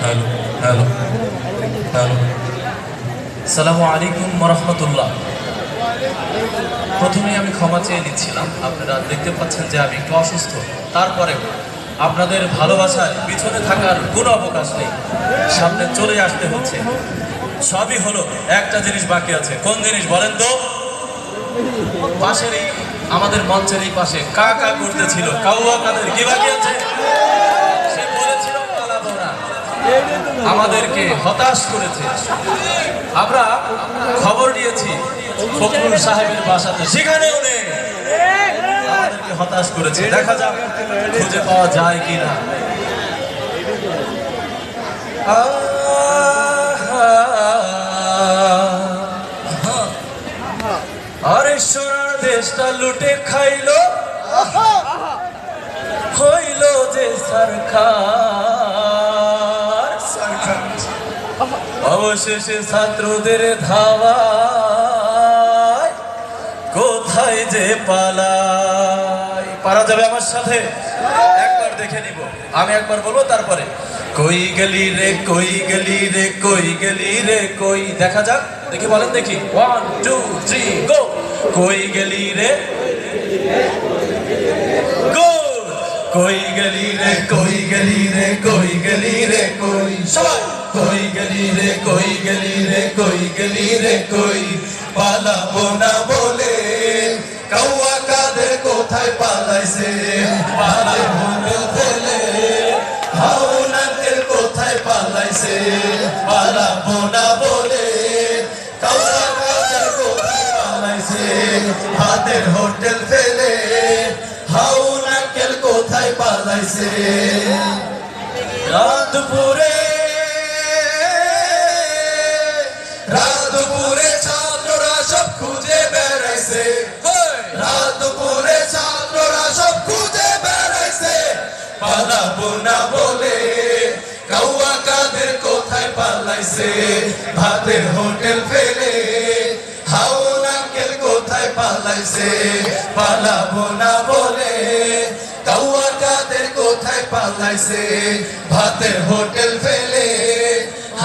Hello hello hello, আসসালামু আলাইকুম ওয়া প্রথমেই আমি ক্ষমা চেয়ে নিচ্ছিলাম। আপনারা দেখতে পাচ্ছেন যে আমি একটু অসুস্থ, তারপরে আপনাদের ভালোবাসায় পিছনে থাকার কোনো অবকাশ নেই, সামনে চলে আসতে হচ্ছে। সবই হলো, একটা জিনিস বাকি আছে। কোন জিনিস বলেন তো? পাশের এই আমাদের মঞ্চের এই পাশে কা কা করতেছিল, কাউয়া কাদের কি বাকি আছে? সে বলেছিল পালাবো না, আমাদেরকে হতাশ করেছে। আমরা খবর দিয়েছি ফখরুল সাহেবের বাসাতে, সেখানেও নেই, আমাদেরকে হতাশ করেছে। দেখা যাক খুঁজে পাওয়া যায় কিনা। আরে সোনার দেশটা লুটে খাইলো, হইল যে সরকার, অবশেষে ছাত্রদের ধাওয়ায় কোথায় যে পালাই। পারা যাবে আমার সাথে? একবার দেখে নিব, আমি একবার বলবো তারপরে। কই গেলি রে, কই গেলি রে, কই গেলি রে, কই। দেখা যাক, দেখি বলেন দেখি। 1 2 3 গো। কই গেলি রে, গো। কই গেলি রে, কই গেলি রে, কই গেলি রে, কই। সবাই কই গেলি রে, কই গেলি রে, কই গেলি রে, কই। পালাবো না বলে কাউয়া কাদের কোথায় পালাইছে, পালাবো না বলে হাওনাদের কোথায় পালাইছে, পালাবো না বলে কাউয়া কাদের কোথায় পালাইছে। হাতের হোটেল ফেলে হাওনাকেল কোথায় পালাইছে। রাতপুরে ছাত্ররা সব খুঁজে বেড়াইছে, রাতপুরে ছাত্ররা সব খুঁজে বেড়াইছে। পালাবো না বলে কাউয়া কাদের কোথায় পালাইছে। ভাতের হোটেল ফেলে হাওনাকেল কোথায় পালাইছে। পালাবো না বলে কাউয়া কাদের কোথায় পালাইছে। ভাতের হোটেল ফেলে